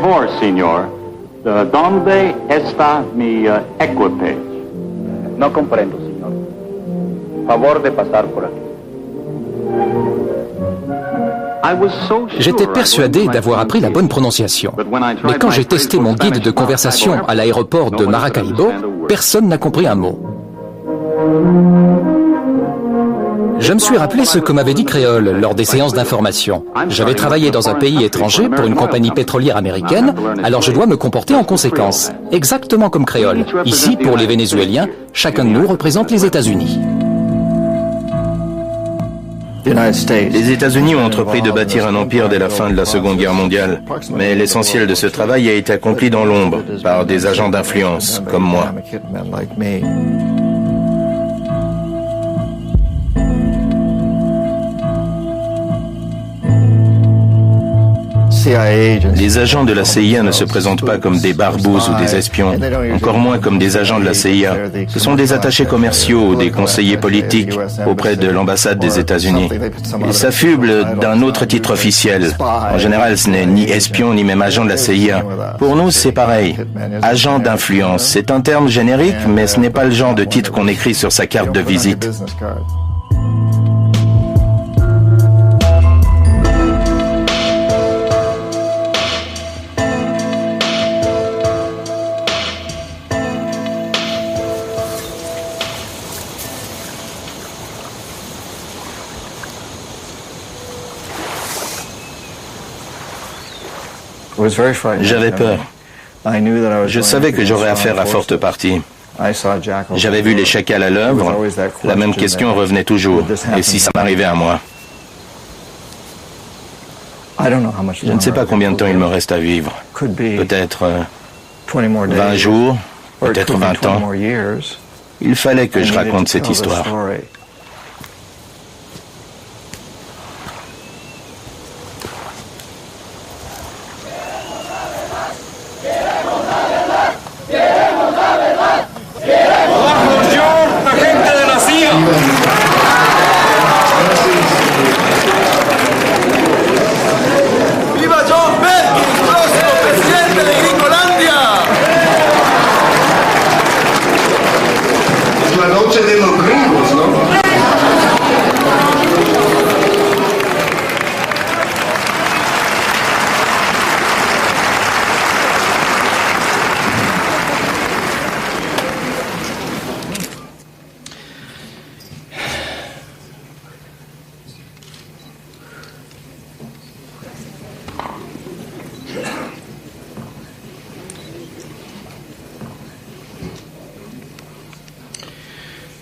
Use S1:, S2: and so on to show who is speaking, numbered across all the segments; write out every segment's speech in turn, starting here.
S1: favor, señor. ¿Dónde está mi equipaje?
S2: No comprendo, señor. Favor de pasar por aquí.
S3: J'étais persuadé d'avoir appris la bonne prononciation. Mais quand j'ai testé mon guide de conversation à l'aéroport de Maracaibo, personne n'a compris un mot. Je me suis rappelé ce que m'avait dit Créole lors des séances d'information. J'avais travaillé dans un pays étranger pour une compagnie pétrolière américaine, alors je dois me comporter en conséquence. Exactement comme Créole. Ici, pour les Vénézuéliens, chacun de nous représente les États-Unis.
S4: Les États-Unis ont entrepris de bâtir un empire dès la fin de la Seconde Guerre mondiale. Mais l'essentiel de ce travail a été accompli dans l'ombre, par des agents d'influence, comme moi. Les agents de la CIA ne se présentent pas comme des barbouzes ou des espions, encore moins comme des agents de la CIA. Ce sont des attachés commerciaux ou des conseillers politiques auprès de l'ambassade des États-Unis. Ils s'affublent d'un autre titre officiel. En général, ce n'est ni espion ni même agent de la CIA. Pour nous, c'est pareil. Agent d'influence, c'est un terme générique, mais ce n'est pas le genre de titre qu'on écrit sur sa carte de visite. J'avais peur. Je savais que j'aurais affaire à forte partie. J'avais vu les chacals à l'œuvre. La même question revenait toujours. Et si ça m'arrivait à moi? Je ne sais pas combien de temps il me reste à vivre. Peut-être 20 jours, peut-être 20 ans. Il fallait que je raconte cette histoire.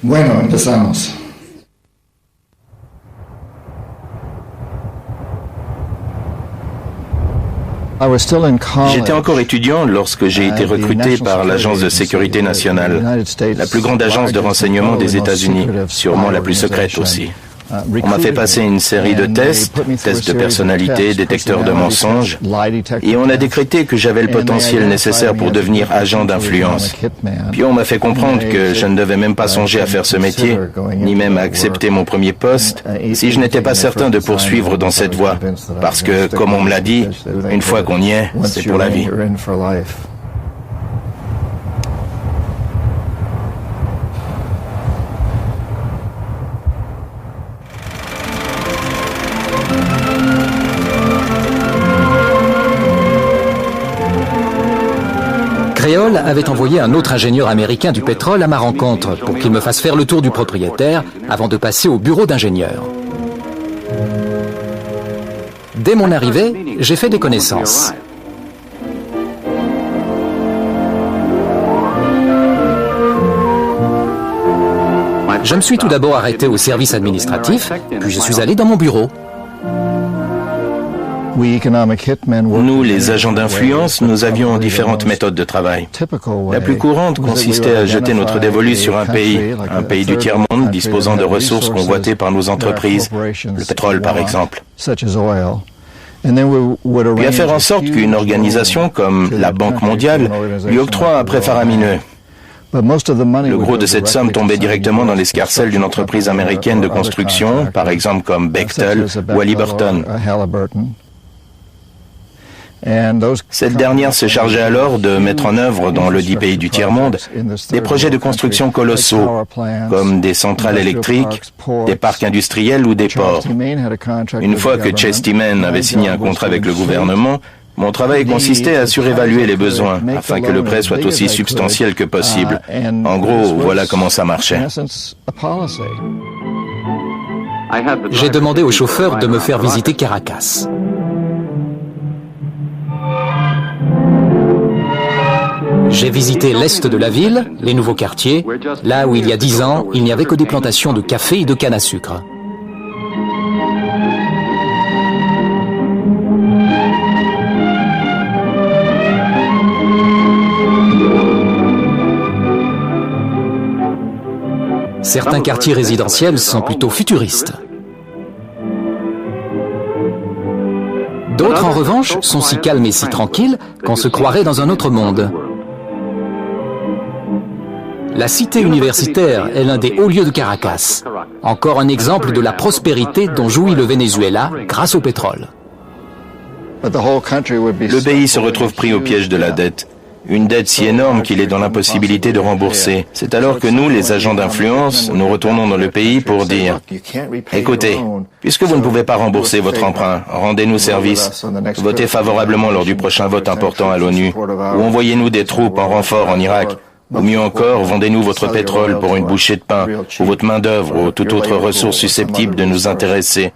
S5: Bueno, empezamos.
S4: J'étais encore étudiant lorsque j'ai été recruté par l'Agence de sécurité nationale, la plus grande agence de renseignement des États-Unis, sûrement la plus secrète aussi. On m'a fait passer une série de tests de personnalité, détecteurs de mensonges, et on a décrété que j'avais le potentiel nécessaire pour devenir agent d'influence. Puis on m'a fait comprendre que je ne devais même pas songer à faire ce métier, ni même à accepter mon premier poste, si je n'étais pas certain de poursuivre dans cette voie. Parce que, comme on me l'a dit, une fois qu'on y est, c'est pour la vie.
S3: Créole avait envoyé un autre ingénieur américain du pétrole à ma rencontre pour qu'il me fasse faire le tour du propriétaire avant de passer au bureau d'ingénieur. Dès mon arrivée, j'ai fait des connaissances. Je me suis tout d'abord arrêté au service administratif, puis je suis allé dans mon bureau.
S4: Nous, les agents d'influence, nous avions différentes méthodes de travail. La plus courante consistait à jeter notre dévolu sur un pays du tiers-monde disposant de ressources convoitées par nos entreprises, le pétrole par exemple. Puis à faire en sorte qu'une organisation comme la Banque mondiale lui octroie un prêt faramineux. Le gros de cette somme tombait directement dans l'escarcelle d'une entreprise américaine de construction, par exemple comme Bechtel ou Halliburton. Cette dernière se chargeait alors de mettre en œuvre dans le dit pays du tiers-monde des projets de construction colossaux, comme des centrales électriques, des parcs industriels ou des ports. Une fois que Chestyman avait signé un contrat avec le gouvernement, mon travail consistait à surévaluer les besoins, afin que le prêt soit aussi substantiel que possible. En gros, voilà comment ça marchait.
S3: J'ai demandé au chauffeur de me faire visiter Caracas. J'ai visité l'est de la ville, les nouveaux quartiers, là où il y a 10 ans, il n'y avait que des plantations de café et de canne à sucre. Certains quartiers résidentiels sont plutôt futuristes. D'autres, en revanche, sont si calmes et si tranquilles qu'on se croirait dans un autre monde. La cité universitaire est l'un des hauts lieux de Caracas. Encore un exemple de la prospérité dont jouit le Venezuela grâce au pétrole.
S4: Le pays se retrouve pris au piège de la dette. Une dette si énorme qu'il est dans l'impossibilité de rembourser. C'est alors que nous, les agents d'influence, nous retournons dans le pays pour dire « Écoutez, puisque vous ne pouvez pas rembourser votre emprunt, rendez-nous service. Votez favorablement lors du prochain vote important à l'ONU. Ou envoyez-nous des troupes en renfort en Irak. Ou mieux encore, vendez-nous votre pétrole pour une bouchée de pain, ou votre main-d'œuvre, ou toute autre ressource susceptible de nous intéresser. »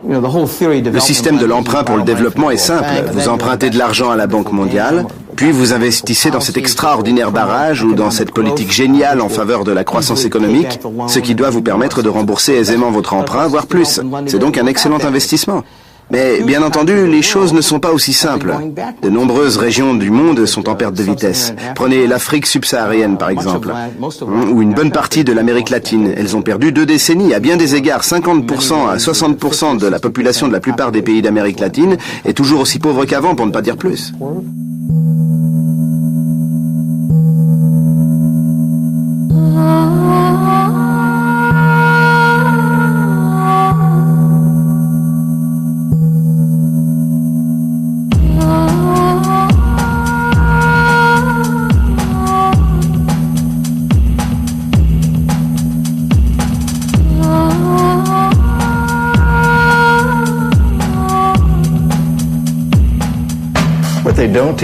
S6: Le système de l'emprunt pour le développement est simple. Vous empruntez de l'argent à la Banque mondiale, puis vous investissez dans cet extraordinaire barrage ou dans cette politique géniale en faveur de la croissance économique, ce qui doit vous permettre de rembourser aisément votre emprunt, voire plus. C'est donc un excellent investissement. Mais bien entendu, les choses ne sont pas aussi simples. De nombreuses régions du monde sont en perte de vitesse. Prenez l'Afrique subsaharienne par exemple, ou une bonne partie de l'Amérique latine. Elles ont perdu 2 décennies. À bien des égards, 50% à 60% de la population de la plupart des pays d'Amérique latine est toujours aussi pauvre qu'avant, pour ne pas dire plus.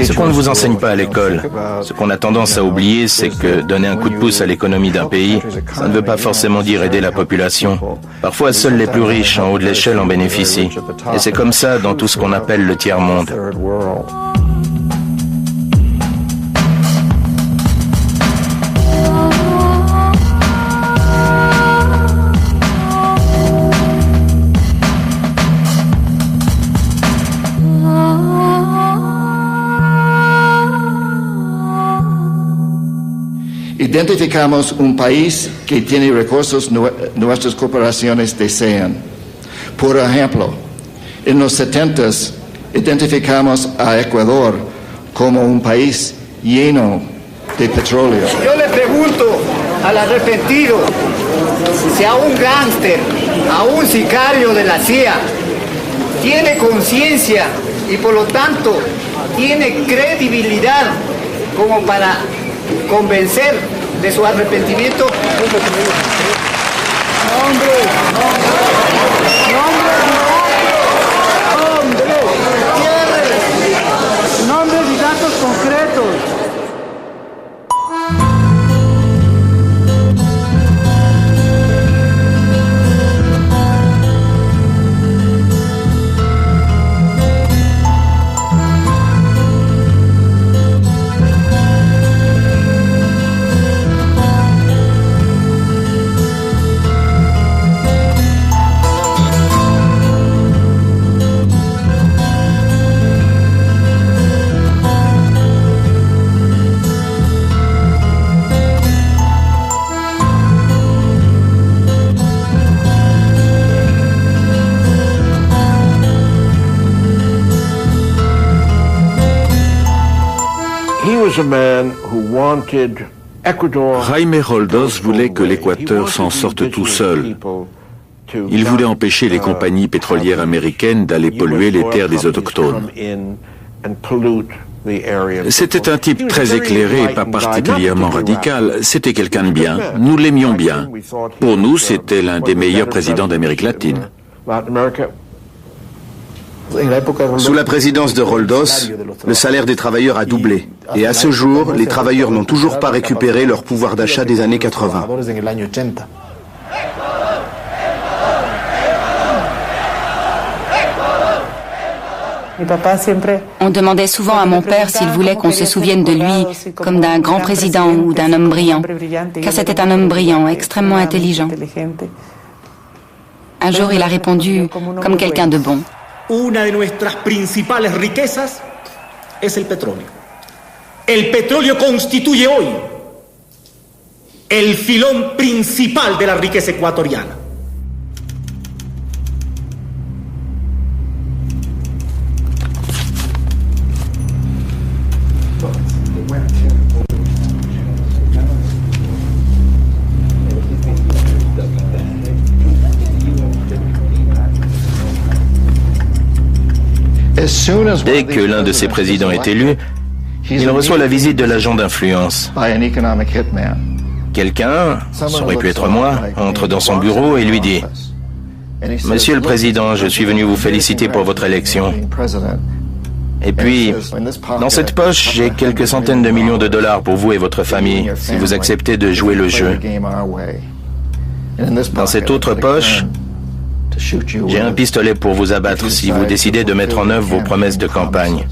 S4: Ce qu'on ne vous enseigne pas à l'école, ce qu'on a tendance à oublier, c'est que donner un coup de pouce à l'économie d'un pays, ça ne veut pas forcément dire aider la population. Parfois, seuls les plus riches en haut de l'échelle en bénéficient. Et c'est comme ça dans tout ce qu'on appelle le tiers-monde.
S5: Identificamos un país que tiene recursos nuestras corporaciones desean. Por ejemplo, en los 70s identificamos a Ecuador como un país lleno de petróleo.
S7: Yo le pregunto al arrepentido, si a un gángster, a un sicario de la CIA, tiene conciencia y por lo tanto tiene credibilidad como para convencer de su arrepentimiento. Nombres y datos concretos.
S8: Jaime Roldos voulait que l'Équateur s'en sorte tout seul. Il voulait empêcher les compagnies pétrolières américaines d'aller polluer les terres des autochtones. C'était un type très éclairé et pas particulièrement radical. C'était quelqu'un de bien. Nous l'aimions bien. Pour nous, c'était l'un des meilleurs présidents d'Amérique latine.
S6: Sous la présidence de Roldos, le salaire des travailleurs a doublé. Et à ce jour, les travailleurs n'ont toujours pas récupéré leur pouvoir d'achat des années 80.
S9: On demandait souvent à mon père s'il voulait qu'on se souvienne de lui comme d'un grand président ou d'un homme brillant, car c'était un homme brillant, extrêmement intelligent. Un jour, il a répondu comme quelqu'un de bon.
S10: Una de nuestras principales riquezas es el petróleo. El petróleo constituye hoy el filón principal de la riqueza ecuatoriana.
S4: Dès que l'un de ses présidents est élu, il reçoit la visite de l'agent d'influence. Quelqu'un, ça aurait pu être moi, entre dans son bureau et lui dit « Monsieur le Président, je suis venu vous féliciter pour votre élection. Et puis, dans cette poche, j'ai quelques centaines de millions de dollars pour vous et votre famille, si vous acceptez de jouer le jeu. Dans cette autre poche, j'ai un pistolet pour vous abattre si vous décidez de mettre en œuvre vos promesses de campagne.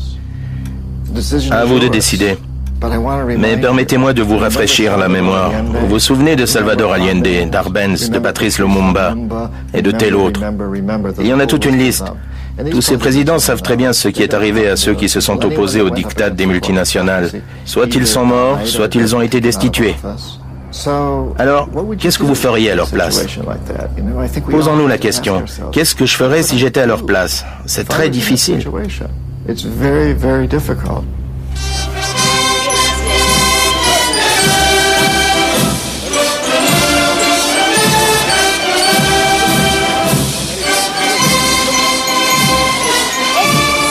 S4: À vous de décider. Mais permettez-moi de vous rafraîchir la mémoire. Vous vous souvenez de Salvador Allende, d'Arbenz, de Patrice Lumumba et de tel autre. Il y en a toute une liste. Tous ces présidents savent très bien ce qui est arrivé à ceux qui se sont opposés au diktat des multinationales. Soit ils sont morts, soit ils ont été destitués. Alors, qu'est-ce que vous feriez à leur place? Posons-nous la question. Qu'est-ce que je ferais si j'étais à leur place? C'est très difficile.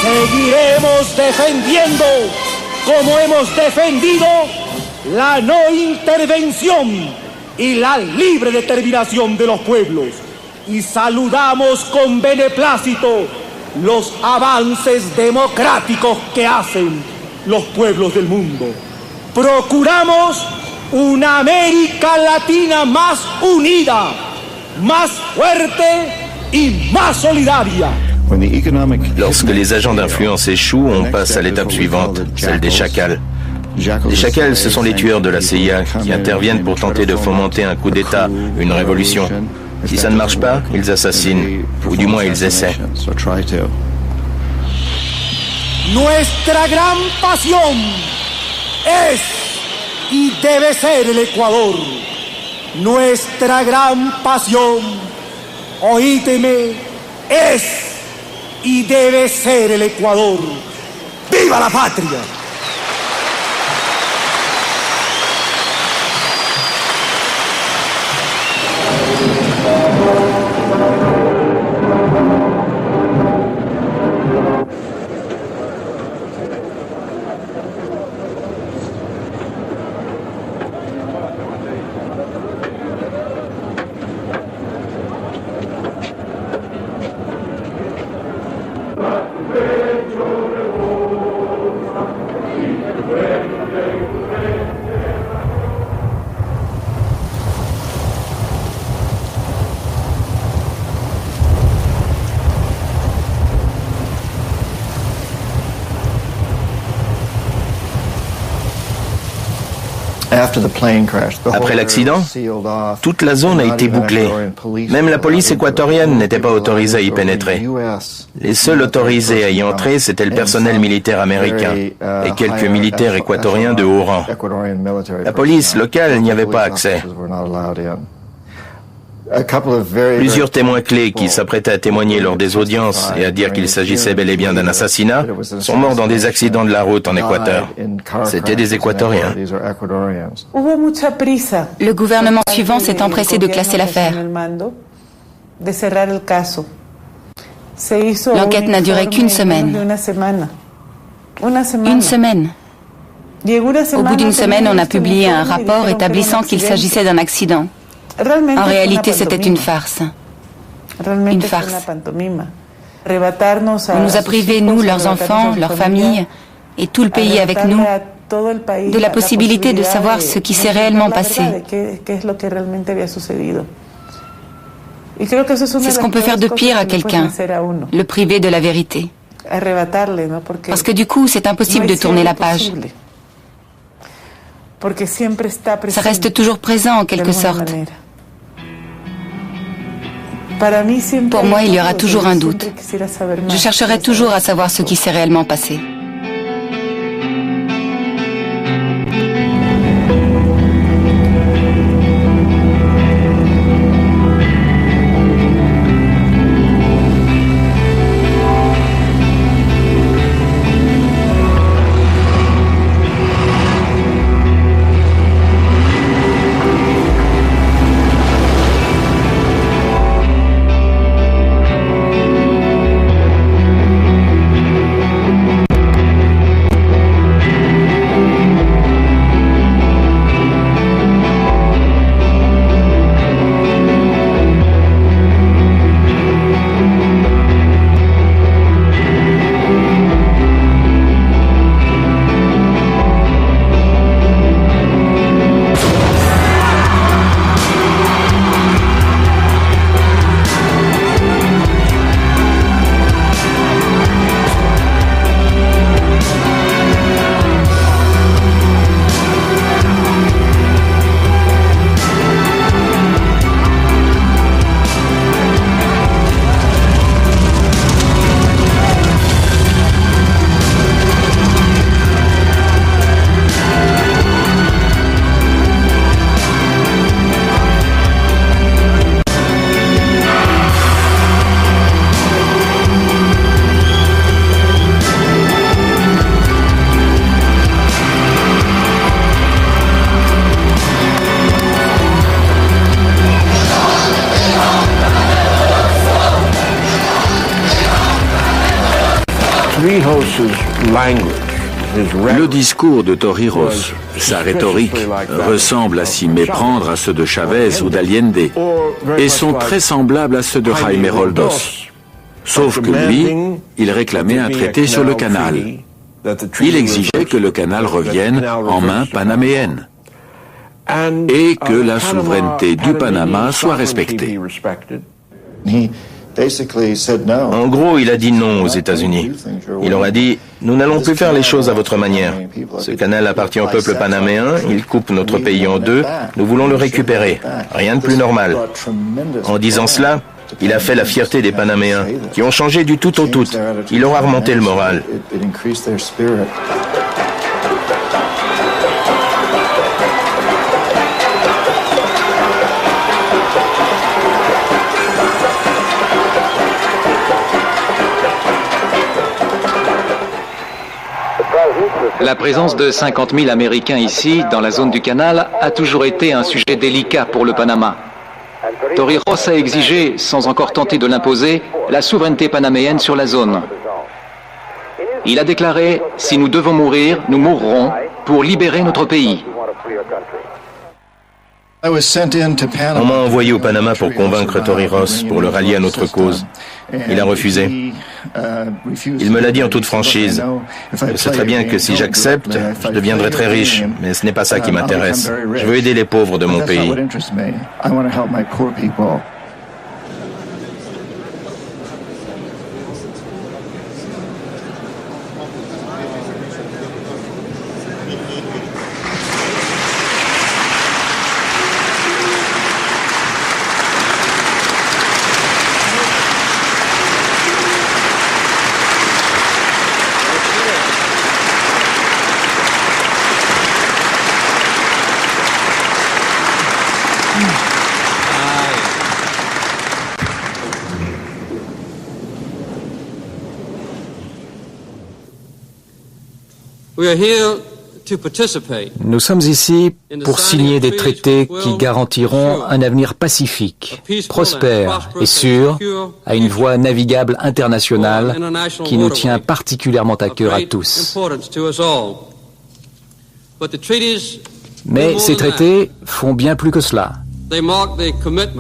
S10: Seguiremos defendiendo, como hemos defendido, la no intervención y la libre determinación de los pueblos. Y saludamos con beneplácito los avances democráticos que hacen los pueblos del mundo. Procuramos una América Latina más unida, más fuerte y más solidaria.
S4: Lorsque les agents d'influence échouent, on passe à l'étape suivante, celle des chacals. Les chacals, ce sont les tueurs de la CIA qui interviennent pour tenter de fomenter un coup d'État, une révolution. Si ça ne marche pas, ils assassinent, ou du moins ils essaient.
S10: Nuestra gran pasión es y debe ser el Ecuador. Nuestra gran pasión, oídeme, es y debe ser el Ecuador. ¡Viva la patria!
S4: Après l'accident, toute la zone a été bouclée. Même la police équatorienne n'était pas autorisée à y pénétrer. Les seuls autorisés à y entrer, c'était le personnel militaire américain et quelques militaires équatoriens de haut rang. La police locale n'y avait pas accès. Plusieurs témoins clés qui s'apprêtaient à témoigner lors des audiences et à dire qu'il s'agissait bel et bien d'un assassinat sont morts dans des accidents de la route en Équateur. C'étaient des Équatoriens.
S9: Le gouvernement suivant s'est empressé de classer l'affaire. L'enquête n'a duré qu'une semaine. Une semaine. Au bout d'une semaine, on a publié un rapport établissant qu'il s'agissait d'un accident. En réalité, c'était une farce. Une farce. On nous a privés, nous, leurs enfants, leurs familles, et tout le pays avec nous, de la possibilité de savoir ce qui s'est réellement passé. C'est ce qu'on peut faire de pire à quelqu'un, le priver de la vérité. Parce que du coup, c'est impossible de tourner la page. Ça reste toujours présent en quelque sorte. Pour moi, il y aura toujours un doute. Je chercherai toujours à savoir ce qui s'est réellement passé.
S8: Le discours de Torrijos, sa rhétorique, ressemble à s'y méprendre à ceux de Chavez ou d'Allende et sont très semblables à ceux de Jaime Roldos. Sauf que lui, il réclamait un traité sur le canal. Il exigeait que le canal revienne en main panaméenne et que la souveraineté du Panama soit respectée.
S4: En gros, il a dit non aux États-Unis. Il leur a dit « Nous n'allons plus faire les choses à votre manière. Ce canal appartient au peuple panaméen, il coupe notre pays en deux, nous voulons le récupérer. Rien de plus normal. » En disant cela, il a fait la fierté des Panaméens, qui ont changé du tout au tout. Il leur a remonté le moral.
S3: La présence de 50 000 Américains ici, dans la zone du canal, a toujours été un sujet délicat pour le Panama. Torrijos a exigé, sans encore tenter de l'imposer, la souveraineté panaméenne sur la zone. Il a déclaré « Si nous devons mourir, nous mourrons pour libérer notre pays ».
S4: On m'a envoyé au Panama pour convaincre Torrijos, pour le rallier à notre cause. Il a refusé. Il me l'a dit en toute franchise. Je sais très bien que si j'accepte, je deviendrai très riche, mais ce n'est pas ça qui m'intéresse. Je veux aider les pauvres de mon pays.
S3: Nous sommes ici pour signer des traités qui garantiront un avenir pacifique, prospère et sûr à une voie navigable internationale qui nous tient particulièrement à cœur à tous. Mais ces traités font bien plus que cela.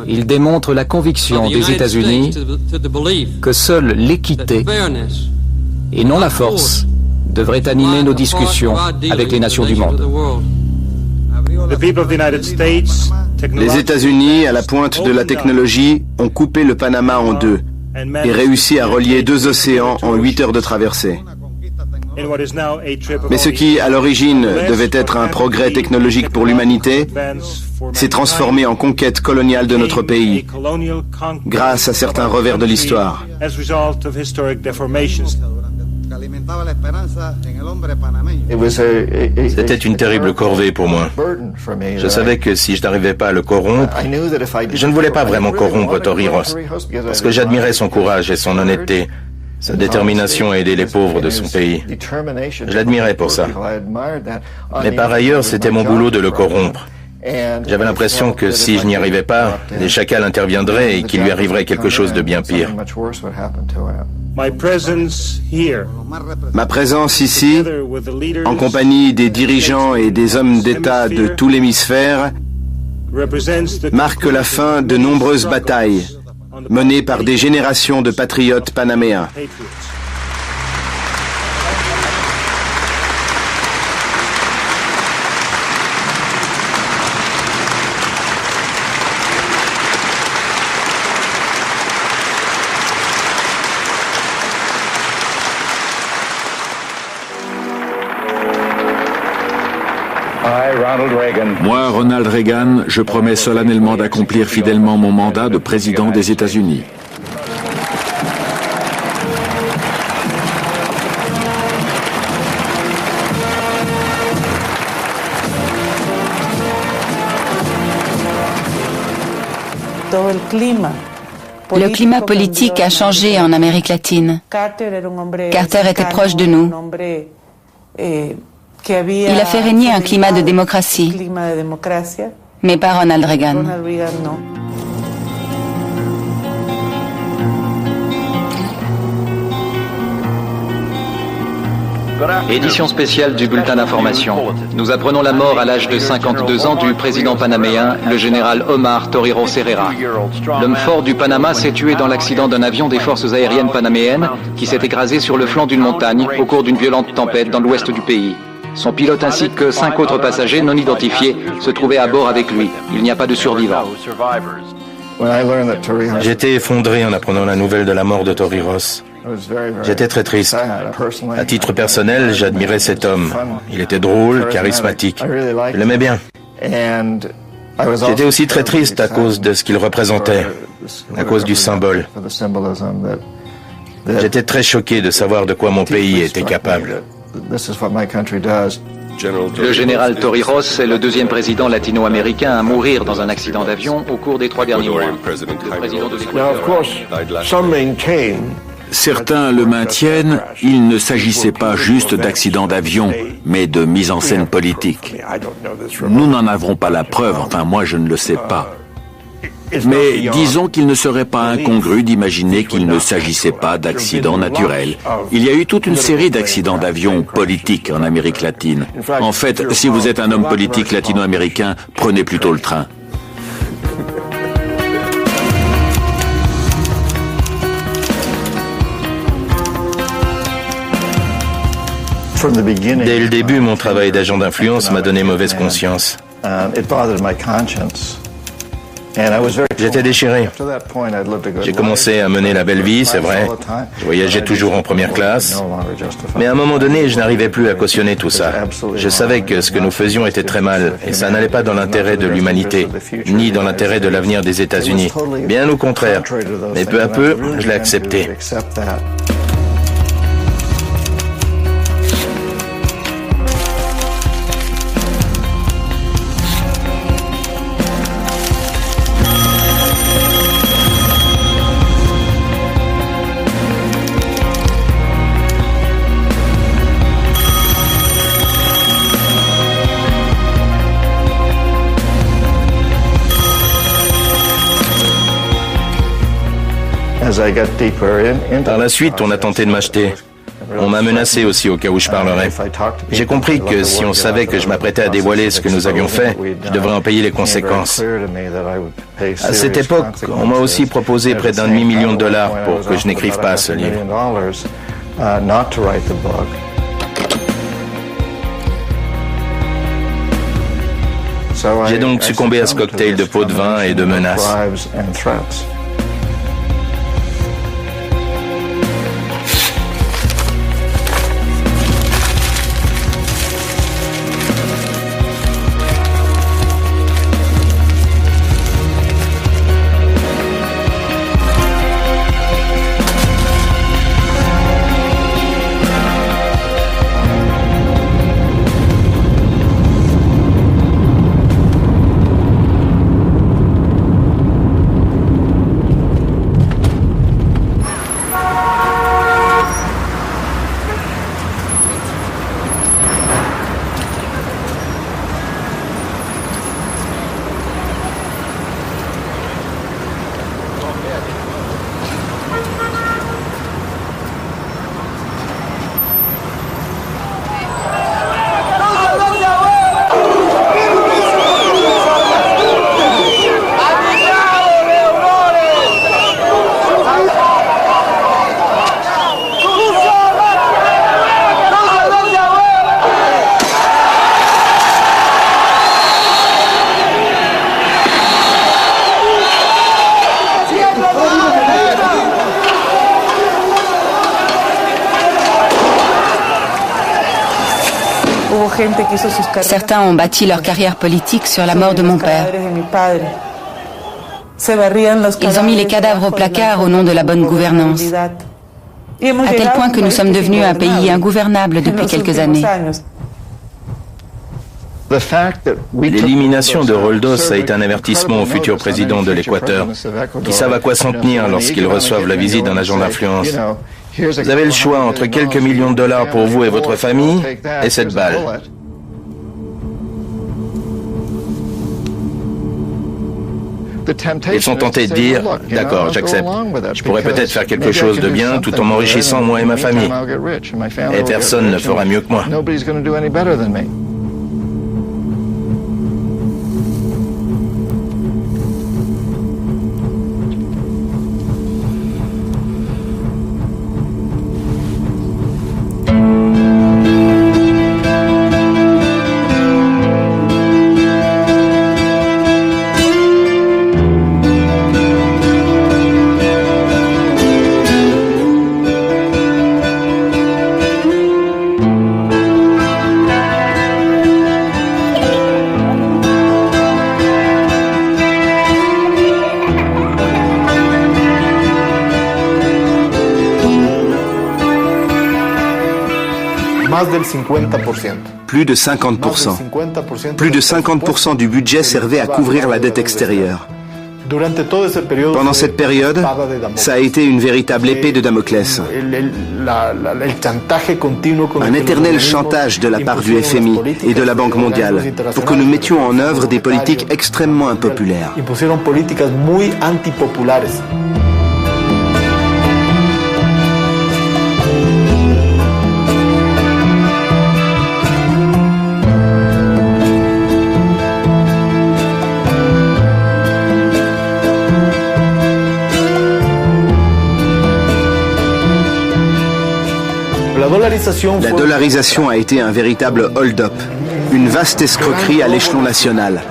S3: Ils démontrent la conviction des États-Unis que seule l'équité et non la force devrait animer nos discussions avec les nations du monde.
S6: Les États-Unis, à la pointe de la technologie, ont coupé le Panama en deux et réussi à relier deux océans en 8 heures de traversée. Mais ce qui, à l'origine, devait être un progrès technologique pour l'humanité, s'est transformé en conquête coloniale de notre pays, grâce à certains revers de l'histoire.
S4: C'était une terrible corvée pour moi. Je savais que si je n'arrivais pas à le corrompre, je ne voulais pas vraiment corrompre Torrijos, parce que j'admirais son courage et son honnêteté, sa détermination à aider les pauvres de son pays. Je l'admirais pour ça. Mais par ailleurs, c'était mon boulot de le corrompre. J'avais l'impression que si je n'y arrivais pas, les chacals interviendraient et qu'il lui arriverait quelque chose de bien pire.
S6: Ma présence ici, en compagnie des dirigeants et des hommes d'État de tout l'hémisphère, marque la fin de nombreuses batailles menées par des générations de patriotes panaméens.
S8: Moi, Ronald Reagan, je promets solennellement d'accomplir fidèlement mon mandat de président des États-Unis.
S9: Le climat politique a changé en Amérique latine. Carter était proche de nous. Il a fait régner un climat de démocratie, mais pas Ronald Reagan.
S3: Édition spéciale du bulletin d'information. Nous apprenons la mort à l'âge de 52 ans du président panaméen, le général Omar Torrijos Herrera. L'homme fort du Panama s'est tué dans l'accident d'un avion des forces aériennes panaméennes qui s'est écrasé sur le flanc d'une montagne au cours d'une violente tempête dans l'ouest du pays. Son pilote ainsi que 5 autres passagers non identifiés se trouvaient à bord avec lui. Il n'y a pas de survivants.
S4: J'étais effondré en apprenant la nouvelle de la mort de Torrijos. J'étais très triste. À titre personnel, j'admirais cet homme. Il était drôle, charismatique. Je l'aimais bien. J'étais aussi très triste à cause de ce qu'il représentait, à cause du symbole. J'étais très choqué de savoir de quoi mon pays était capable.
S3: Le général Torrijos est le deuxième président latino-américain à mourir dans un accident d'avion au cours des 3 derniers mois. Le président de l'Équateur.
S8: Certains le maintiennent, il ne s'agissait pas juste d'accident d'avion, mais de mise en scène politique. Nous n'en avons pas la preuve, enfin moi je ne le sais pas. Mais disons qu'il ne serait pas incongru d'imaginer qu'il ne s'agissait pas d'accidents naturels. Il y a eu toute une série d'accidents d'avion politiques en Amérique latine. En fait, si vous êtes un homme politique latino-américain, prenez plutôt le train.
S4: Dès le début, mon travail d'agent d'influence m'a donné mauvaise conscience. J'étais déchiré. J'ai commencé à mener la belle vie, c'est vrai. Je voyageais toujours en première classe. Mais à un moment donné, je n'arrivais plus à cautionner tout ça. Je savais que ce que nous faisions était très mal, et ça n'allait pas dans l'intérêt de l'humanité, ni dans l'intérêt de l'avenir des États-Unis. Bien au contraire. Mais peu à peu, je l'ai accepté. Par la suite, on a tenté de m'acheter. On m'a menacé aussi au cas où je parlerais. J'ai compris que si on savait que je m'apprêtais à dévoiler ce que nous avions fait, je devrais en payer les conséquences. À cette époque, on m'a aussi proposé près d'1,5 million de dollars pour que je n'écrive pas ce livre. J'ai donc succombé à ce cocktail de pots de vin et de menaces.
S9: Certains ont bâti leur carrière politique sur la mort de mon père. Ils ont mis les cadavres au placard au nom de la bonne gouvernance, à tel point que nous sommes devenus un pays ingouvernable depuis quelques années.
S4: L'élimination de Roldos a été un avertissement au futur président de l'Équateur, qui savent à quoi s'en tenir lorsqu'ils reçoivent la visite d'un agent d'influence. Vous avez le choix entre quelques millions de dollars pour vous et votre famille et cette balle. Ils sont tentés de dire « D'accord, j'accepte. Je pourrais peut-être faire quelque chose de bien tout en m'enrichissant moi et ma famille. Et personne ne fera mieux que moi. »
S6: Plus de 50%. Plus de 50% du budget servait à couvrir la dette extérieure. Pendant cette période, ça a été une véritable épée de Damoclès. Un éternel chantage de la part du FMI et de la Banque mondiale pour que nous mettions en œuvre des politiques extrêmement impopulaires. La dollarisation a été un véritable hold-up, une vaste escroquerie à l'échelon national.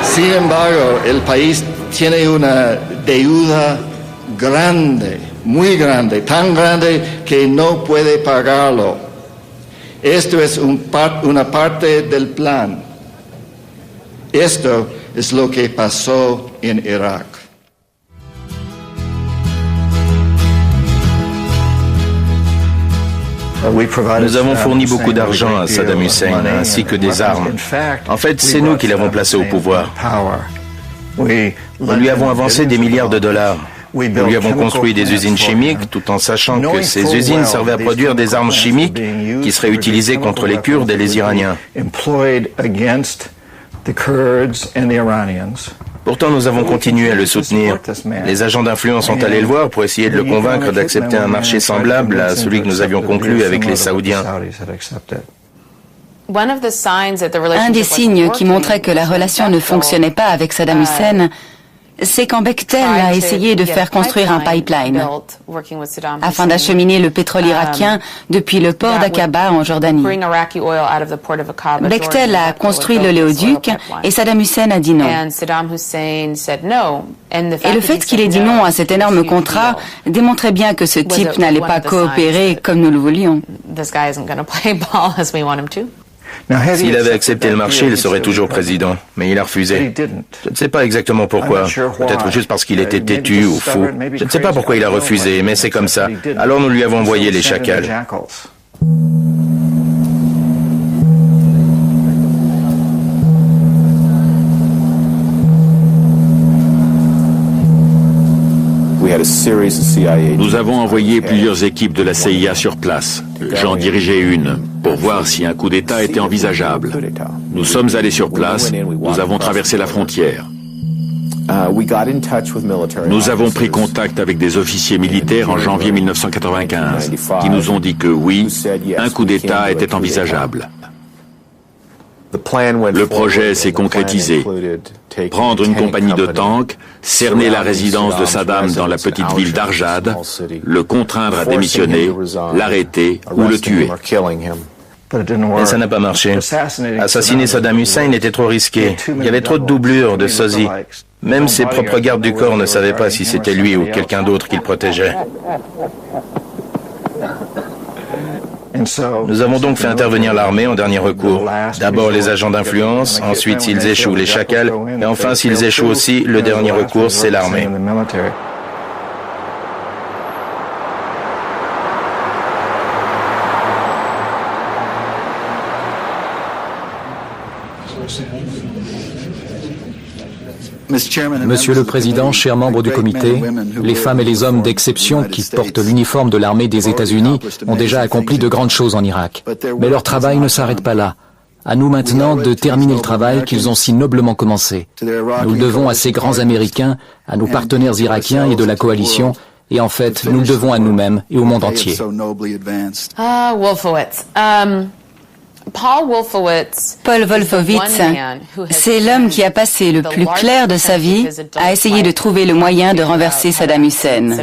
S5: Sin embargo, el país tiene una deuda grande, muy grande, tan grande que no puede pagarlo. Esto es una parte del plan. Esto es lo que pasó en Irak.
S4: Nous avons fourni beaucoup d'argent à Saddam Hussein, ainsi que des armes. En fait, c'est nous qui l'avons placé au pouvoir. Nous lui avons avancé des milliards de dollars. Nous lui avons construit des usines chimiques, tout en sachant que ces usines servaient à produire des armes chimiques qui seraient utilisées contre les Kurdes et les Iraniens. Pourtant, nous avons continué à le soutenir. Les agents d'influence sont allés le voir pour essayer de le convaincre d'accepter un marché semblable à celui que nous avions conclu avec les Saoudiens.
S9: Un des signes qui montrait que la relation ne fonctionnait pas avec Saddam Hussein, c'est quand Bechtel a essayé de faire construire un pipeline afin d'acheminer le pétrole irakien depuis le port d'Aqaba en Jordanie. Bechtel a construit l'oléoduc et Saddam Hussein a dit non. Et le fait qu'il ait dit non à cet énorme contrat démontrait bien que ce type n'allait pas coopérer comme nous le voulions.
S4: S'il avait accepté le marché, il serait toujours président, mais il a refusé. Je ne sais pas exactement pourquoi. Peut-être juste parce qu'il était têtu ou fou. Je ne sais pas pourquoi il a refusé, mais c'est comme ça. Alors nous lui avons envoyé les chacals.
S8: Nous avons envoyé plusieurs équipes de la CIA sur place. J'en dirigeais une, pour voir si un coup d'État était envisageable. Nous sommes allés sur place, nous avons traversé la frontière. Nous avons pris contact avec des officiers militaires en janvier 1995, qui nous ont dit que oui, un coup d'État était envisageable. Le projet s'est concrétisé. Prendre une compagnie de tanks, cerner la résidence de Saddam dans la petite ville d'Arjad, le contraindre à démissionner, l'arrêter ou le tuer.
S4: Mais ça n'a pas marché. Assassiner Saddam Hussein était trop risqué. Il y avait trop de doublures, de sosies. Même ses propres gardes du corps ne savaient pas si c'était lui ou quelqu'un d'autre qu'il protégeait. Nous avons donc fait intervenir l'armée en dernier recours. D'abord les agents d'influence, ensuite s'ils échouent les chacals, et enfin s'ils échouent aussi, le dernier recours c'est l'armée.
S3: Monsieur le Président, chers membres du comité, les femmes et les hommes d'exception qui portent l'uniforme de l'armée des États-Unis ont déjà accompli de grandes choses en Irak. Mais leur travail ne s'arrête pas là. À nous maintenant de terminer le travail qu'ils ont si noblement commencé. Nous le devons à ces grands Américains, à nos partenaires irakiens et de la coalition, et en fait, nous le devons à nous-mêmes et au monde entier.
S9: Paul Wolfowitz, c'est l'homme qui a passé le plus clair de sa vie à essayer de trouver le moyen de renverser Saddam Hussein.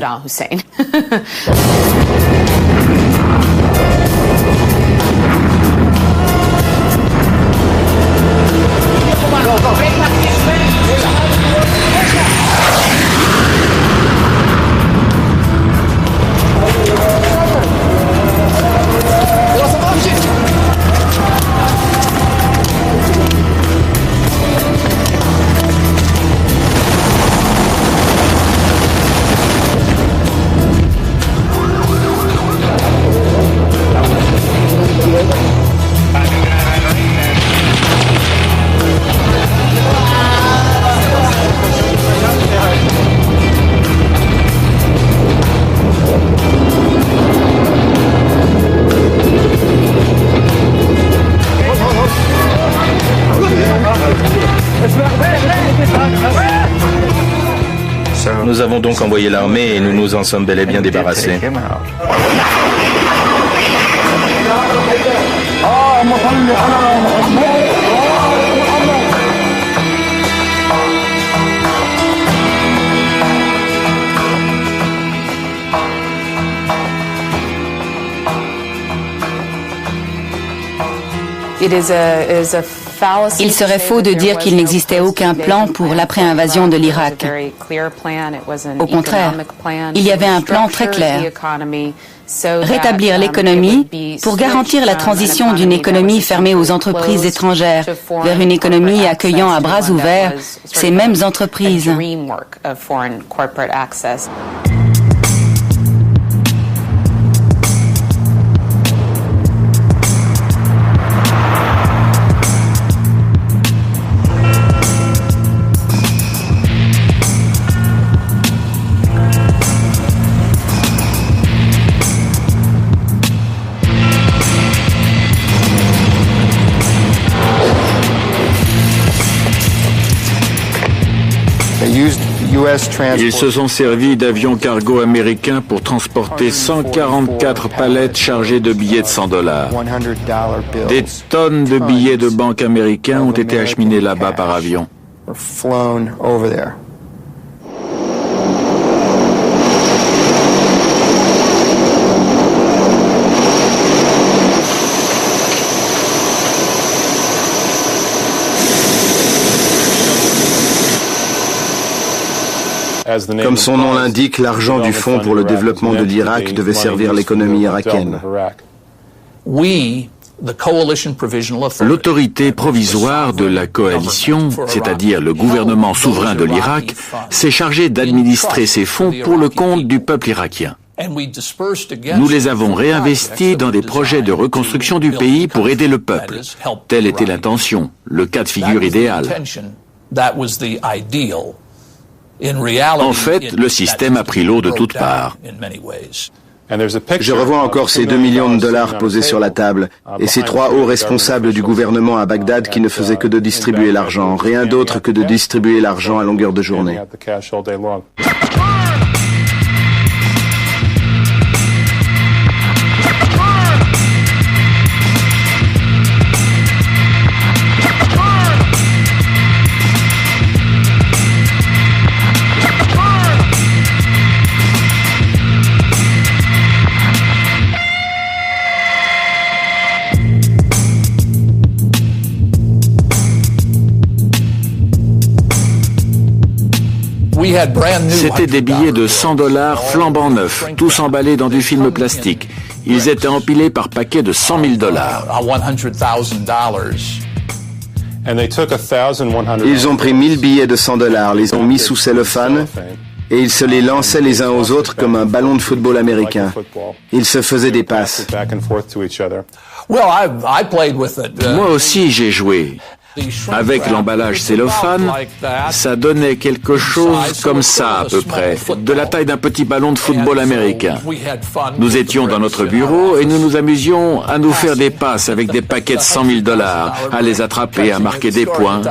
S4: Nous avons donc envoyé l'armée et nous nous en sommes bel et bien débarrassés.
S9: Il serait faux de dire qu'il n'existait aucun plan pour l'après-invasion de l'Irak. Au contraire, il y avait un plan très clair. Rétablir l'économie pour garantir la transition d'une économie fermée aux entreprises étrangères vers une économie accueillant à bras ouverts ces mêmes entreprises.
S8: Ils se sont servis d'avions cargo américains pour transporter 144 palettes chargées de billets de $100. Des tonnes de billets de banque américains ont été acheminés là-bas par avion.
S6: Comme son nom l'indique, l'argent du Fonds pour le développement de l'Irak devait servir l'économie irakienne.
S8: L'autorité provisoire de la coalition, c'est-à-dire le gouvernement souverain de l'Irak, s'est chargée d'administrer ces fonds pour le compte du peuple irakien. Nous les avons réinvestis dans des projets de reconstruction du pays pour aider le peuple. Telle était l'intention, le cas de figure idéal. En fait, le système a pris l'eau de toutes parts.
S6: Je revois encore ces $2 millions posés sur la table et ces 3 hauts responsables du gouvernement à Bagdad qui ne faisaient que de distribuer l'argent, rien d'autre que de distribuer l'argent à longueur de journée.
S8: C'étaient des billets de $100 flambant neufs, tous emballés dans du film plastique. Ils étaient empilés par paquets de $100 000.
S6: Ils ont pris 1000 billets de $100, les ont mis sous cellophane et ils se les lançaient les uns aux autres comme un ballon de football américain. Ils se faisaient des passes.
S8: Moi aussi j'ai joué. Avec l'emballage cellophane, ça donnait quelque chose comme ça à peu près, de la taille d'un petit ballon de football américain. Nous étions dans notre bureau et nous nous amusions à nous faire des passes avec des paquets de $100 000, à les attraper, à marquer des points.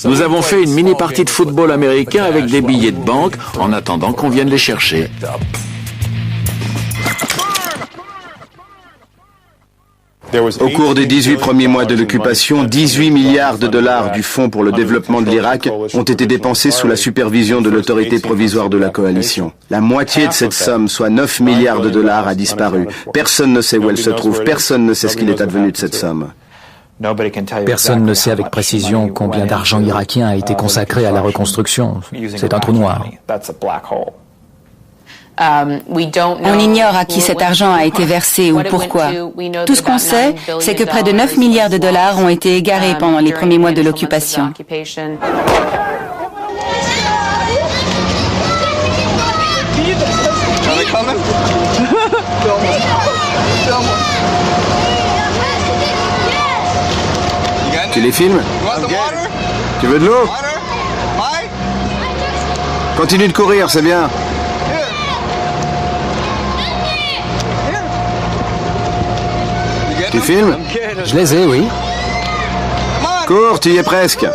S8: Nous avons fait une mini-partie de football américain avec des billets de banque en attendant qu'on vienne les chercher.
S6: Au cours des 18 premiers mois de l'occupation, 18 milliards de dollars du Fonds pour le développement de l'Irak ont été dépensés sous la supervision de l'autorité provisoire de la coalition. La moitié de cette somme, soit 9 milliards de dollars, a disparu. Personne ne sait où elle se trouve, personne ne sait ce qu'il est advenu de cette somme.
S3: Personne ne sait avec précision combien d'argent irakien a été consacré à la reconstruction. C'est un trou noir.
S9: On ignore à qui cet argent a été versé ou pourquoi. Tout ce qu'on sait, c'est que près de 9 milliards de dollars ont été égarés pendant les premiers mois de l'occupation.
S6: Tu les filmes? Tu veux de l'eau? Continue de courir, c'est bien. Tu filmes?
S3: Je les ai, oui.
S6: Cours, tu y es presque.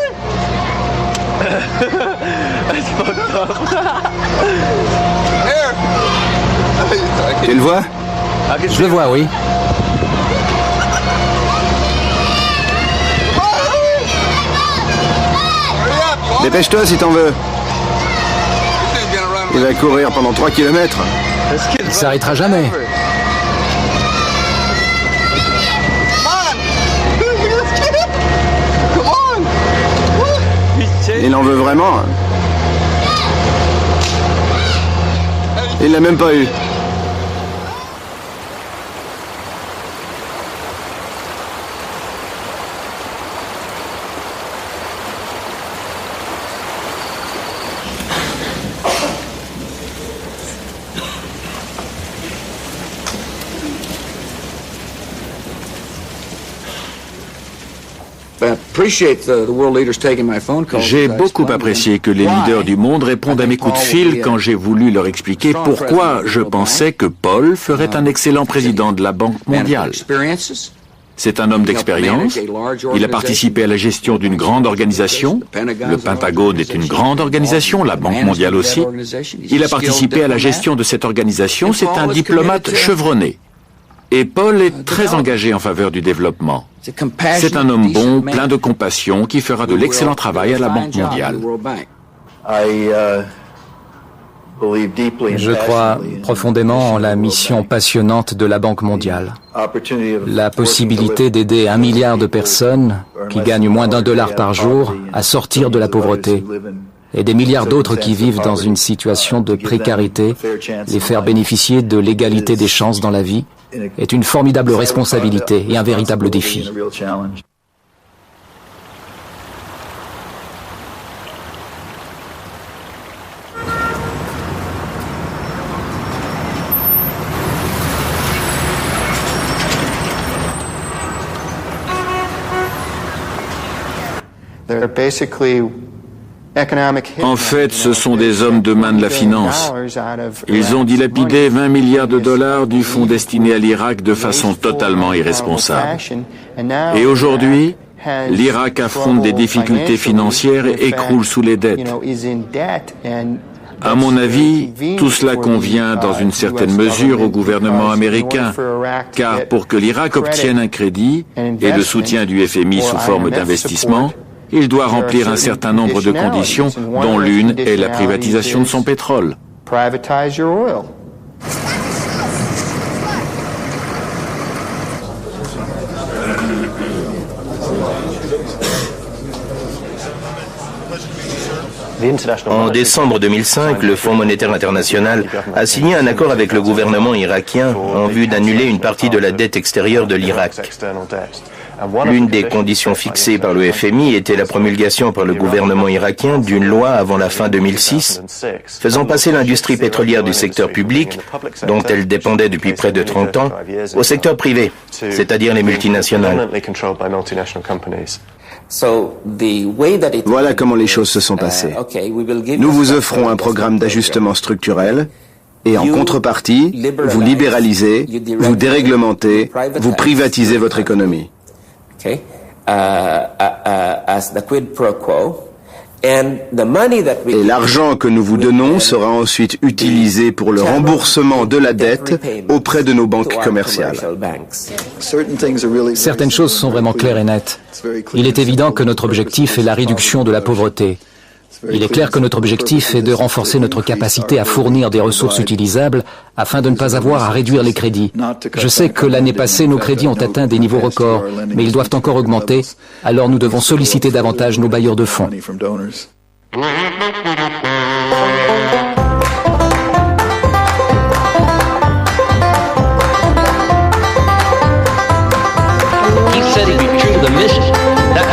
S6: Tu le vois?
S3: Je le vois, oui.
S6: Dépêche-toi si t'en veux. Il va courir pendant 3 kilomètres.
S3: Il s'arrêtera jamais.
S6: Il en veut vraiment. Il l'a même pas eu.
S8: J'ai beaucoup apprécié que les leaders du monde répondent à mes coups de fil quand j'ai voulu leur expliquer pourquoi je pensais que Paul ferait un excellent président de la Banque mondiale. C'est un homme d'expérience. Il a participé à la gestion d'une grande organisation. Le Pentagone est une grande organisation, la Banque mondiale aussi. Il a participé à la gestion de cette organisation. C'est un diplomate chevronné. Et Paul est très engagé en faveur du développement. C'est un homme bon, plein de compassion, qui fera de l'excellent travail à la Banque mondiale.
S3: Je crois profondément en la mission passionnante de la Banque mondiale. La possibilité d'aider 1 milliard de personnes qui gagnent moins d'$1 par jour à sortir de la pauvreté et des milliards d'autres qui vivent dans une situation de précarité, les faire bénéficier de l'égalité des chances dans la vie, est une formidable responsabilité et un véritable défi.
S8: En fait, ce sont des hommes de main de la finance. Ils ont dilapidé 20 milliards de dollars du fonds destiné à l'Irak de façon totalement irresponsable. Et aujourd'hui, l'Irak affronte des difficultés financières et écroule sous les dettes. À mon avis, tout cela convient dans une certaine mesure au gouvernement américain, car pour que l'Irak obtienne un crédit et le soutien du FMI sous forme d'investissement, il doit remplir un certain nombre de conditions, dont l'une est la privatisation de son pétrole.
S4: En décembre 2005, le Fonds monétaire international a signé un accord avec le gouvernement irakien en vue d'annuler une partie de la dette extérieure de l'Irak. L'une des conditions fixées par le FMI était la promulgation par le gouvernement irakien d'une loi avant la fin 2006, faisant passer l'industrie pétrolière du secteur public, dont elle dépendait depuis près de 30 ans, au secteur privé, c'est-à-dire les multinationales.
S6: Voilà comment les choses se sont passées. Nous vous offrons un programme d'ajustement structurel et en contrepartie, vous libéralisez, vous déréglementez, vous privatisez votre économie. Et l'argent que nous vous donnons sera ensuite utilisé pour le remboursement de la dette auprès de nos banques commerciales.
S3: Certaines choses sont vraiment claires et nettes. Il est évident que notre objectif est la réduction de la pauvreté. Il est clair que notre objectif est de renforcer notre capacité à fournir des ressources utilisables afin de ne pas avoir à réduire les crédits. Je sais que l'année passée, nos crédits ont atteint des niveaux records, mais ils doivent encore augmenter, alors nous devons solliciter davantage nos bailleurs de fonds.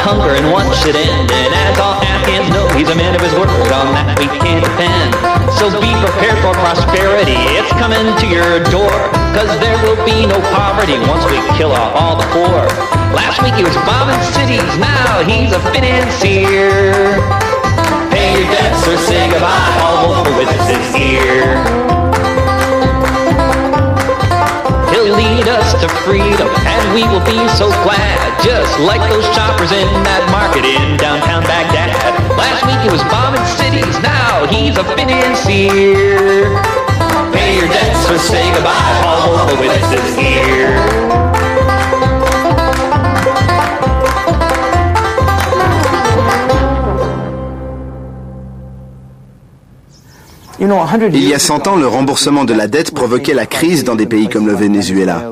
S11: Hunger and want should end, and as all Afghans know, he's a man of his word, on that we can't depend. So be prepared for prosperity, it's coming to your door, cause there will be no poverty once we kill off all the poor. Last week he was bombing cities, now he's a financier. Pay your debts or say goodbye, all Wolfowitz is here. He'll lead us to freedom, and we will be so glad, just like those shoppers in that market in downtown Baghdad. Last week he was bombing cities, now he's a financier. Pay your debts or say goodbye, Paul Wolfowitz is here.
S6: Il y a 100 ans, le remboursement de la dette provoquait la crise dans des pays comme le Venezuela.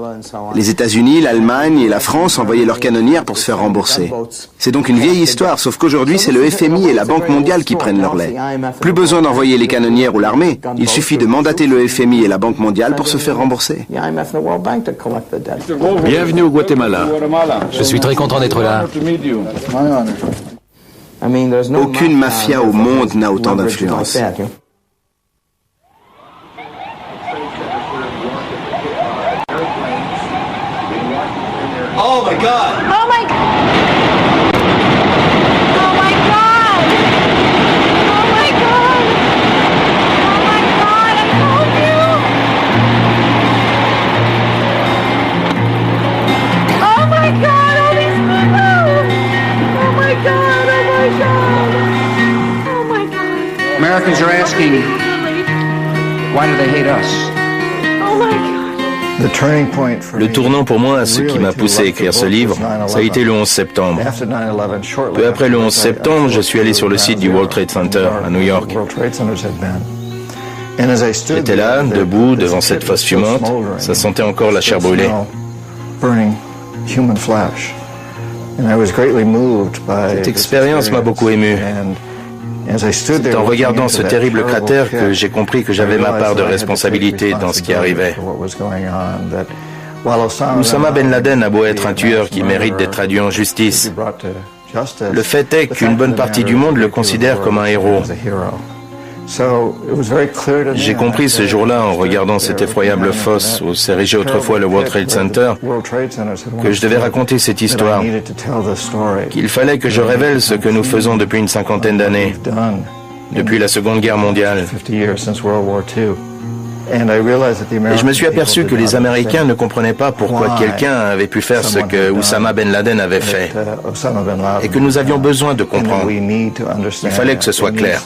S6: Les États-Unis, l'Allemagne et la France envoyaient leurs canonnières pour se faire rembourser. C'est donc une vieille histoire, sauf qu'aujourd'hui, c'est le FMI et la Banque mondiale qui prennent leur lait. Plus besoin d'envoyer les canonnières ou l'armée, il suffit de mandater le FMI et la Banque mondiale pour se faire rembourser.
S8: Bienvenue au Guatemala.
S3: Je suis très content d'être là.
S6: Aucune mafia au monde n'a autant d'influence.
S7: Oh my God!
S12: Oh my God! Oh my God! Oh my God! Oh my God! I told you! Oh my God! All these people! Oh my God! Oh my God! Oh my God!
S13: Americans are asking, why do they hate us?
S12: Oh my God!
S4: Le tournant pour moi, ce qui m'a poussé à écrire ce livre, ça a été le 11 septembre. Peu après le 11 septembre, je suis allé sur le site du World Trade Center à New York. J'étais là, debout, devant cette fosse fumante, ça sentait encore la chair brûlée. Cette expérience m'a beaucoup ému. C'est en regardant ce terrible cratère que j'ai compris que j'avais ma part de responsabilité dans ce qui arrivait. Oussama Ben Laden a beau être un tueur qui mérite d'être traduit en justice. Le fait est qu'une bonne partie du monde le considère comme un héros. J'ai compris ce jour-là, en regardant cette effroyable fosse où s'érigeait autrefois le World Trade Center, que je devais raconter cette histoire, qu'il fallait que je révèle ce que nous faisons depuis une cinquantaine d'années, depuis la Seconde Guerre mondiale. Et je me suis aperçu que les Américains ne comprenaient pas pourquoi quelqu'un avait pu faire ce que Oussama Ben Laden avait fait, et que nous avions besoin de comprendre. Il fallait que ce soit clair.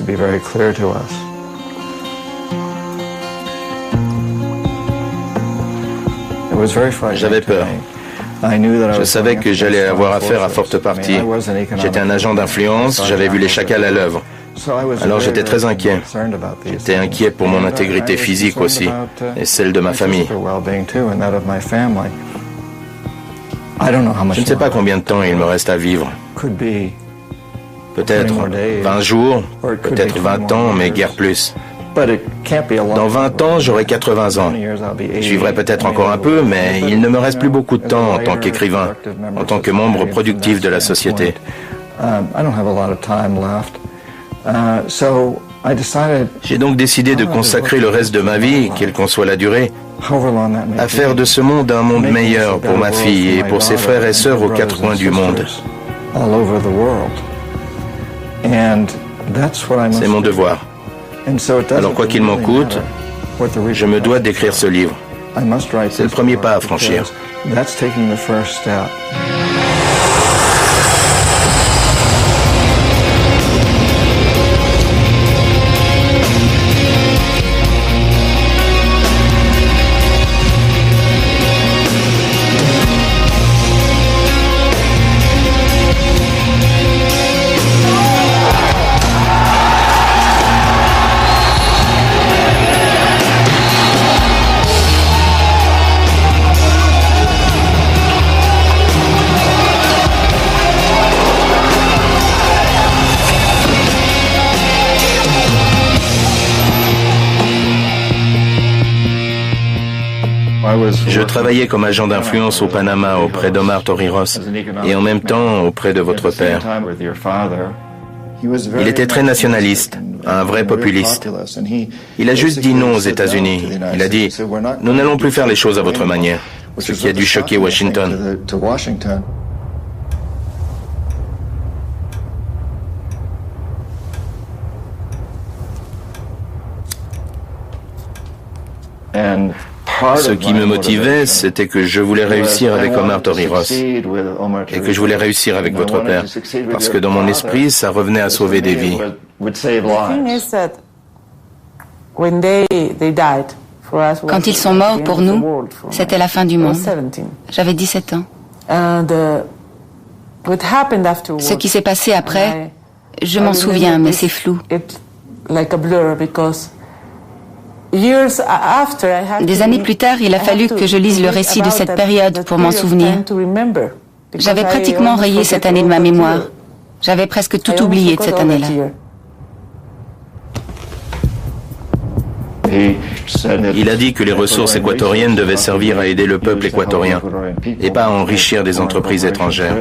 S4: J'avais peur. Je savais que j'allais avoir affaire à forte partie. J'étais un agent d'influence, j'avais vu les chacals à l'œuvre. Alors j'étais très inquiet. J'étais inquiet pour mon intégrité physique aussi, et celle de ma famille. Je ne sais pas combien de temps il me reste à vivre. Peut-être 20 jours, peut-être 20 ans, mais guère plus. Dans 20 ans, j'aurai 80 ans. Je vivrai peut-être encore un peu, mais il ne me reste plus beaucoup de temps en tant qu'écrivain, en tant que membre productif de la société. J'ai donc décidé de consacrer le reste de ma vie, quelle qu'en soit la durée, à faire de ce monde un monde meilleur pour ma fille et pour ses frères et sœurs aux quatre coins du monde. C'est mon devoir. Alors quoi qu'il m'en coûte, je me dois d'écrire ce livre. C'est le premier pas à franchir. Je travaillais comme agent d'influence au Panama auprès d'Omar Torrijos et en même temps auprès de votre père. Il était très nationaliste, un vrai populiste. Il a juste dit non aux États-Unis. Il a dit « Nous n'allons plus faire les choses à votre manière », ce qui a dû choquer Washington. Ce qui me motivait, c'était que je voulais réussir avec Omar Torrijos et que je voulais réussir avec votre père, parce que dans mon esprit, ça revenait à sauver des vies.
S9: Quand ils sont morts pour nous, c'était la fin du monde. J'avais 17 ans. Ce qui s'est passé après, je m'en souviens, mais c'est flou. Des années plus tard, il a fallu que je lise le récit de cette période pour m'en souvenir. J'avais pratiquement rayé cette année de ma mémoire. J'avais presque tout oublié de cette année-là.
S4: Il a dit que les ressources équatoriennes devaient servir à aider le peuple équatorien et pas à enrichir des entreprises étrangères.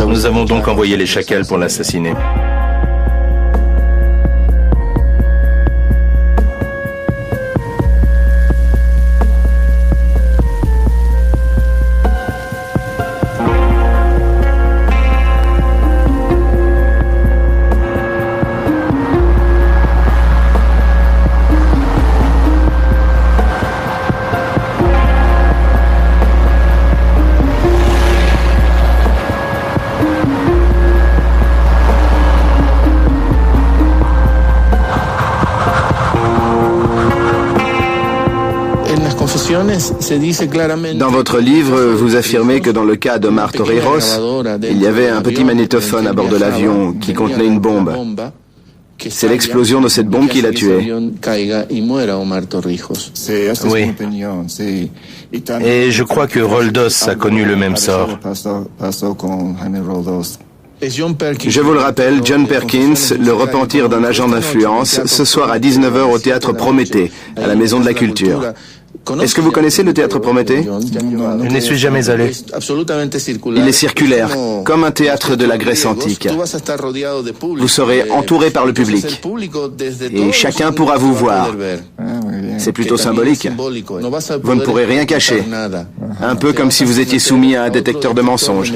S4: Nous avons donc envoyé les chacals pour l'assassiner.
S6: Dans votre livre, vous affirmez que dans le cas d'Omar Torrijos, il y avait un petit magnétophone à bord de l'avion qui contenait une bombe. C'est l'explosion de cette bombe qui l'a tué.
S4: Oui. Et je crois que Roldos a connu le même sort.
S6: Je vous le rappelle, John Perkins, Le repentir d'un agent d'influence, ce soir à 19h au Théâtre Prométhée, à la Maison de la Culture. Est-ce que vous connaissez le Théâtre Prométhée?
S4: Je n'y suis jamais allé.
S6: Il est circulaire, comme un théâtre de la Grèce antique. Vous serez entouré par le public et chacun pourra vous voir. C'est plutôt symbolique. Vous ne pourrez rien cacher. Un peu comme si vous étiez soumis à un détecteur de mensonges.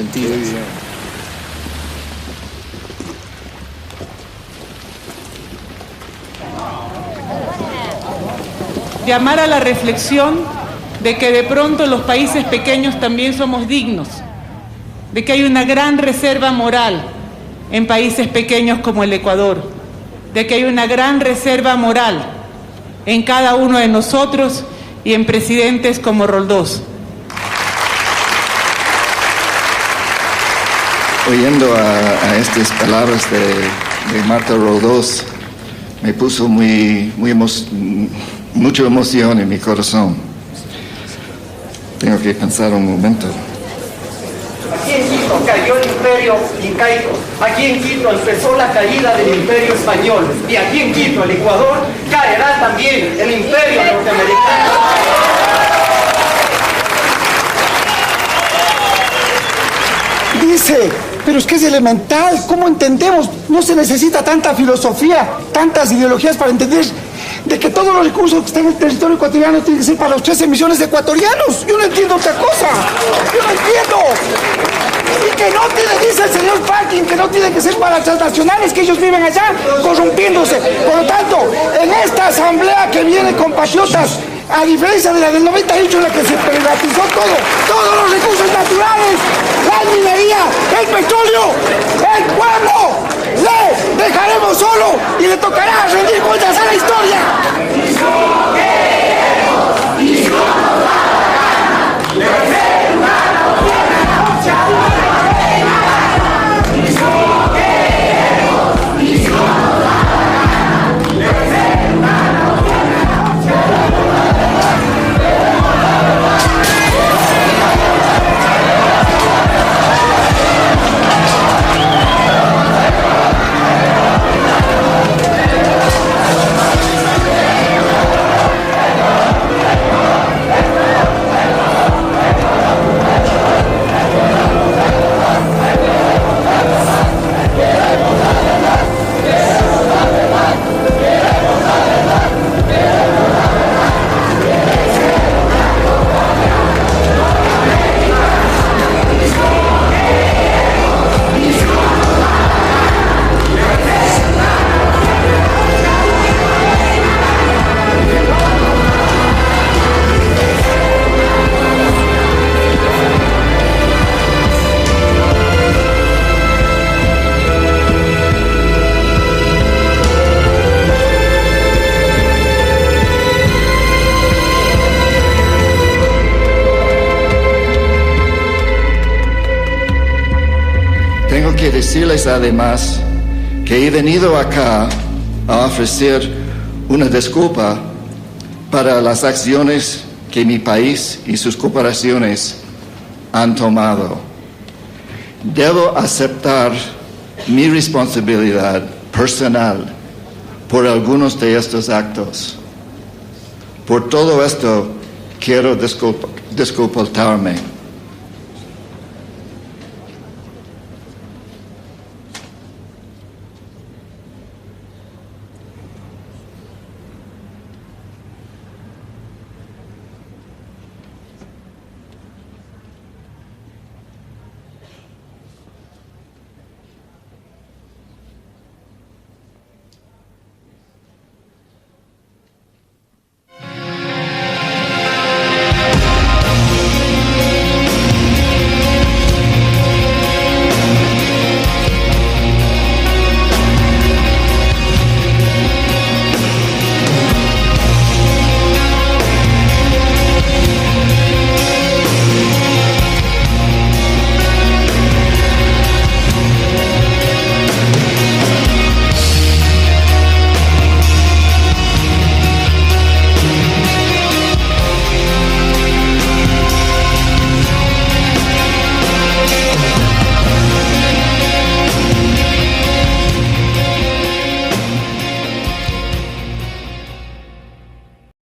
S14: Llamar a la reflexión de que de pronto los países pequeños también somos dignos, de que hay una gran reserva moral en países pequeños como el Ecuador, de que hay una gran reserva moral en cada uno de nosotros y en presidentes como Roldós.
S5: Oyendo a estas palabras de Marta Roldós, me puso mucha emoción en mi corazón. Tengo que pensar un momento.
S7: Aquí en Quito cayó el imperio incaico. Aquí en Quito empezó la caída del imperio español. Y aquí en Quito, el Ecuador, caerá también el imperio norteamericano.
S15: Dice, pero es que es elemental. ¿Cómo entendemos? No se necesita tanta filosofía, tantas ideologías para entender de que todos los recursos que están en el territorio ecuatoriano tienen que ser para los 13 millones de ecuatorianos. Yo no entiendo otra cosa. Yo no entiendo. Y que no tiene, dice el señor Parkin, que no tiene que ser para las transnacionales, que ellos viven allá corrompiéndose. Por lo tanto, en esta asamblea que viene compatriotas, a diferencia de la del 98 en la que se privatizó todo, todos los recursos naturales, la minería, el petróleo, el pueblo, le dejaremos solo y le tocará rendir cuentas a la historia.
S5: decirles además que he venido acá a ofrecer una disculpa para las acciones que mi país y sus corporaciones han tomado. Debo aceptar mi responsabilidad personal por algunos de estos actos. Por todo esto, quiero disculparme.